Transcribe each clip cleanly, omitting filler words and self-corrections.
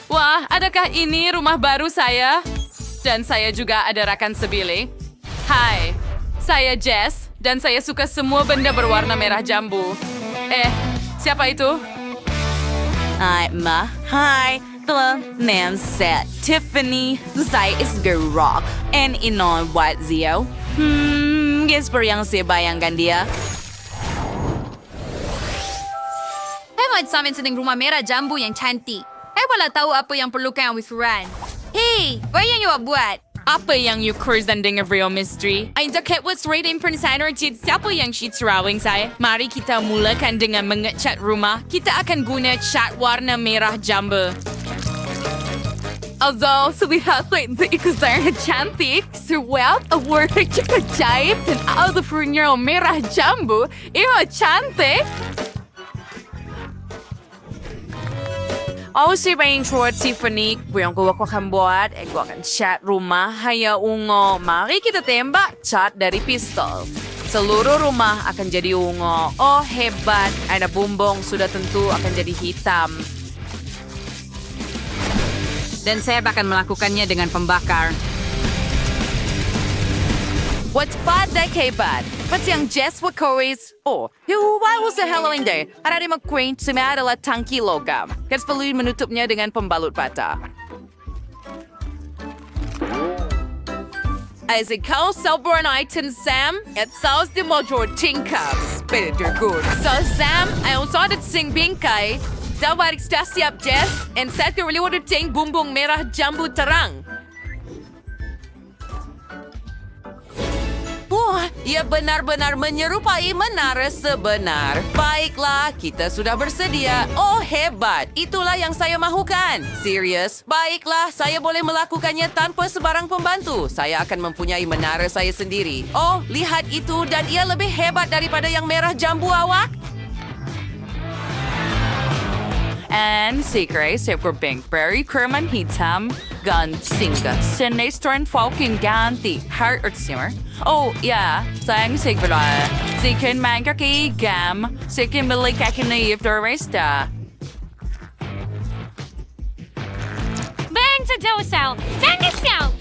Wah, adakah ini rumah baru saya? Dan saya juga ada rakan sebilik. Hai, saya Jess dan saya suka semua benda berwarna merah jambu. Siapa itu? Hi, the name set Tiffany. Saya is gerak and inon what Zio. Guess yang saya bayangkan dia. Hemat Samin sedang rumah merah jambu yang cantik. Wala tahu apa yang perlukan wisuran. Hey, apa yang you buat? Apa yang you kursan dengan real mystery? Ay dekat what's rating pernisahan jid siapa yang sheet serawing saya? Mari kita mulakan dengan mengecat rumah. Kita akan guna cat warna merah jambu. Although, selihat itu ikut cantik, seruat, warna cukup ajaib, dan ada punya merah jambu, itu cantik. Si bayang short Tiffany, yang ko akan buat, ko akan cat rumah, haya ungo. Mari kita tembak cat dari pistol. Seluruh rumah akan jadi ungo. Oh hebat, ada bumbung sudah tentu akan jadi hitam. Dan saya akan melakukannya dengan pembakar. What's bad that hebat? What's yang Jess Wakoris? Why was the Halloween day? Ada di McQueen, semua adalah tangki logam. Kita perlu menutupnya dengan pembalut bata. As ikaw sobrang item, Sam, at saus di motor tingkaps. Better good. So, Sam, ay usod at sing bingkay. Dapat kita siap, Jess, and set your reward ting bumbong merah jambu terang. Wah, ia benar-benar menyerupai menara sebenar. Baiklah, kita sudah bersedia. Oh, hebat. Itulah yang saya mahukan. Serius? Baiklah, saya boleh melakukannya tanpa sebarang pembantu. Saya akan mempunyai menara saya sendiri. Oh, lihat itu dan ia lebih hebat daripada yang merah jambu awak. And secret super pink berry kerman hitam gansinga senestern falking ganti heart or simmer. Oh yeah, sang sigla. Sikin mangaki gam sikin milik akinaif doresta. Bang sa dosal! Tangasal!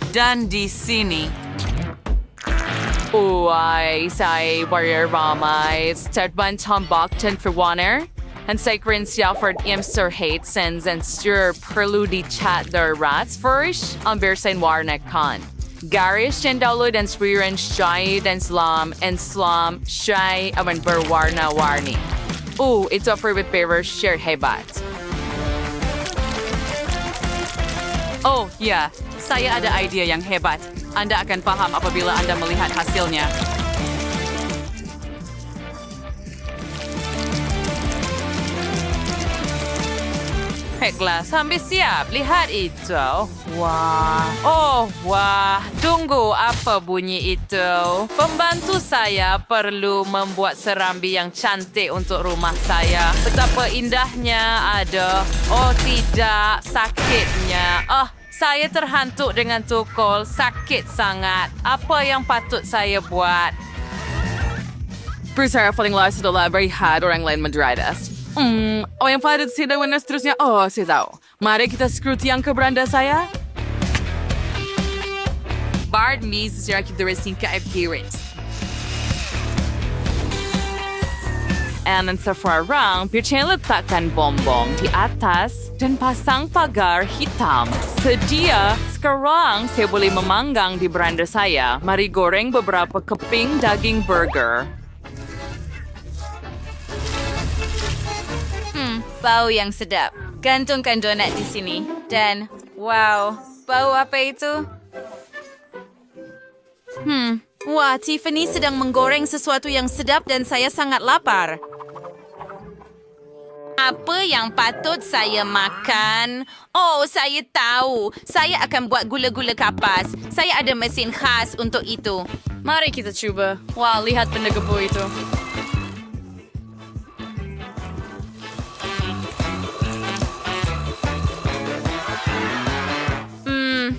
Dan di sini say warrior ramai stadban tombakten for waner and sacred Sialford imster hate sends and stir perlu di chat their rats first on bersain warnek con. Garish and download and spirin shy and slam shy aman berwarna warni. It's offer with favor share hebat. Oh yeah, saya ada idea yang hebat. Anda akan paham apabila Anda melihat hasilnya. Baiklah, sampai siap. Lihat itu. Wah. Tunggu, apa bunyi itu? Pembantu saya perlu membuat serambi yang cantik untuk rumah saya. Betapa indahnya ada. Oh tidak, sakitnya. Saya terhantuk dengan tukul, sakit sangat. Apa yang patut saya buat? Berusaha paling last adalah melihat orang lain menderita. Yang patut saya lakukan seterusnya? Saya tahu. Mari kita skruti yang ke beranda saya. Bard me secara kita resingka appearance. And sekarang, Pirchen letakkan bombong di atas dan pasang pagar hitam. Sedia, sekarang saya boleh memanggang di beranda saya. Mari goreng beberapa keping daging burger. Bau yang sedap. Gantungkan donat di sini. Dan, wow, bau apa itu? Wah, Tiffany sedang menggoreng sesuatu yang sedap dan saya sangat lapar. Apa yang patut saya makan? Saya tahu. Saya akan buat gula-gula kapas. Saya ada mesin khas untuk itu. Mari kita cuba. Wah, lihat benda gebu itu.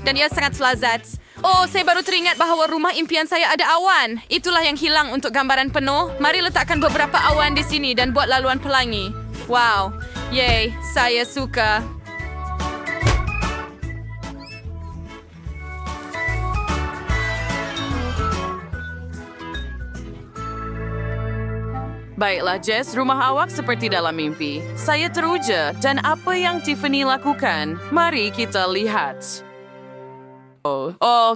Dan ia sangat lezat. Oh, saya baru teringat bahawa rumah impian saya ada awan. Itulah yang hilang untuk gambaran penuh. Mari letakkan beberapa awan di sini dan buat laluan pelangi. Wow. Yay, saya suka. Baiklah, Jess, rumah awak seperti dalam mimpi. Saya teruja, dan apa yang Tiffany lakukan? Mari kita lihat.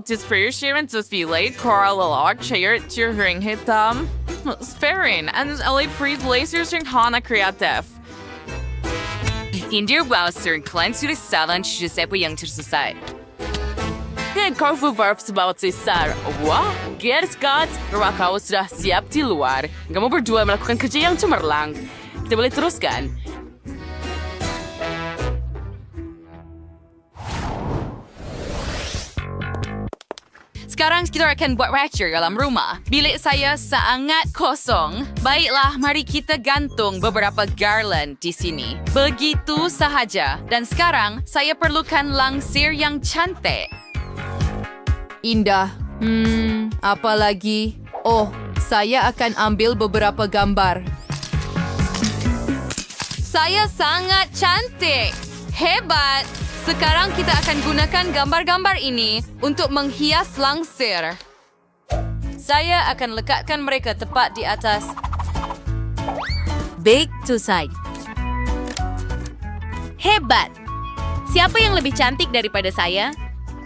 Dispersion display coral lalak chair ring hitam. Sferin, and elite free lasers yang hana kreatif. Indir browser kalian sudah salah siapa yang tersesat. Kau verb sebab sesar. Wah, guys, rumah kau sudah siap di luar. Kamu berdua melakukan kerja yang cemerlang. Kita boleh teruskan. Sekarang kita akan buat rapture dalam rumah. Bilik saya sangat kosong. Baiklah, mari kita gantung beberapa garland di sini. Begitu sahaja. Dan sekarang, saya perlukan langsir yang cantik. Indah. Apa lagi? Oh, saya akan ambil beberapa gambar. Saya sangat cantik. Hebat. Sekarang kita akan gunakan gambar-gambar ini untuk menghias langsir. Saya akan lekatkan mereka tepat di atas. Bake to side. Hebat. Siapa yang lebih cantik daripada saya?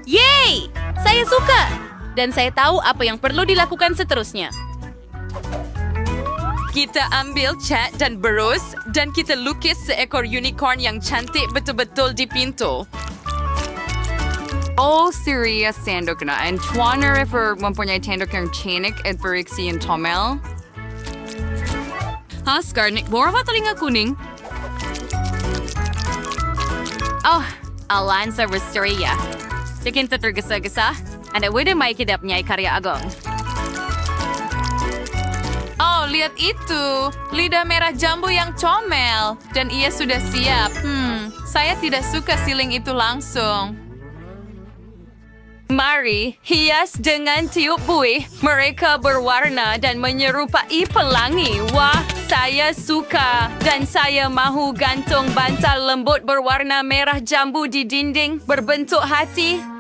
Yeay! Saya suka! Dan saya tahu apa yang perlu dilakukan seterusnya. Kita ambil cat dan berus dan kita lukis seekor unicorn yang cantik betul-betul di pintu. Oh, serius tanduk na. And Twana refer mempunyai tanduk yang cantik at beriksi yang tomel. Scarnick, borwa telinga kuning? Oh, alan sa Wisteria. Bikin tergesa-gesa, Anda udah may kidap niya karya agong. Oh, lihat itu. Lidah merah jambu yang comel. Dan ia sudah siap. Saya tidak suka siling itu langsung. Mari hias dengan tiup buih. Mereka berwarna dan menyerupai pelangi. Wah, saya suka. Dan saya mahu gantung bantal lembut berwarna merah jambu di dinding berbentuk hati.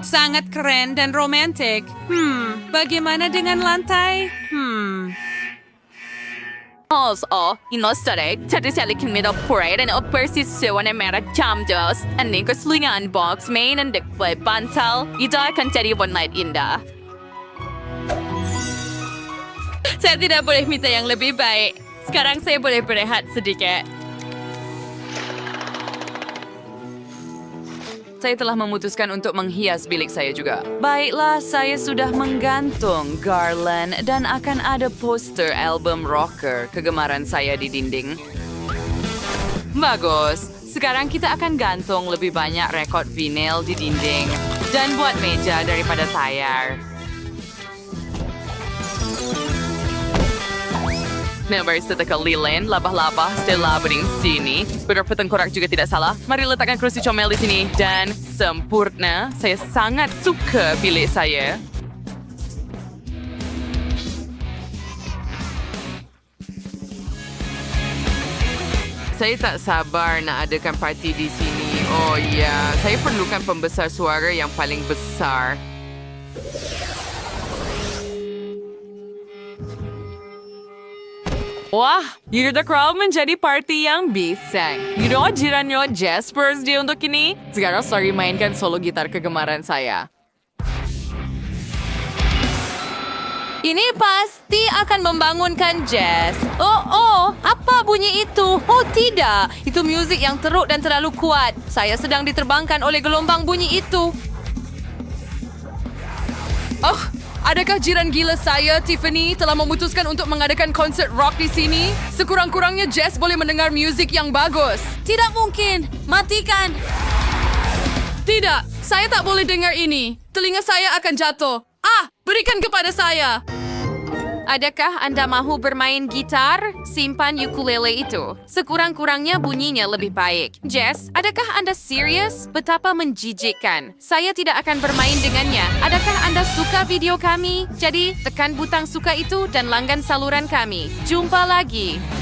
Sangat keren dan romantik. Bagaimana dengan lantai? Inostarek, tadisalikin parade and opersisuan merah jamdos, and nikoslingan box main and display bantal, ida akan jadi one night indah. Saya tidak boleh minta yang lebih baik. Sekarang saya boleh berehat sedikit. Saya telah memutuskan untuk menghias bilik saya juga. Baiklah, saya sudah menggantung garland dan akan ada poster album rocker kegemaran saya di dinding. Bagus. Sekarang kita akan gantung lebih banyak rekod vinyl di dinding dan buat meja daripada tayar. Members tetakel lilin, labah-labah, stella bering sini. Beberapa tengkorak juga tidak salah. Mari letakkan kerusi comel di sini. Dan sempurna. Saya sangat suka bilik saya. Saya tak sabar nak adakan parti di sini. Oh ya, saya perlukan pembesar suara yang paling besar. Wah, Year the Crowd menjadi party yang bising. You know, jirannya Jaspers dia untuk ini. Sekarang sorry mainkan solo gitar kegemaran saya. Ini pasti akan membangunkan Jess. Oh, apa bunyi itu? Oh tidak, itu musik yang teruk dan terlalu kuat. Saya sedang diterbangkan oleh gelombang bunyi itu. Oh, adakah jiran gila saya, Tiffany, telah memutuskan untuk mengadakan konsert rock di sini? Sekurang-kurangnya Jess boleh mendengar musik yang bagus. Tidak mungkin. Matikan. Tidak, saya tak boleh dengar ini. Telinga saya akan jatuh. Berikan kepada saya. Adakah Anda mahu bermain gitar? Simpan ukulele itu. Sekurang-kurangnya bunyinya lebih baik. Jess, adakah Anda serius? Betapa menjijikkan. Saya tidak akan bermain dengannya. Adakah Anda suka video kami? Jadi, tekan butang suka itu dan langgan saluran kami. Jumpa lagi.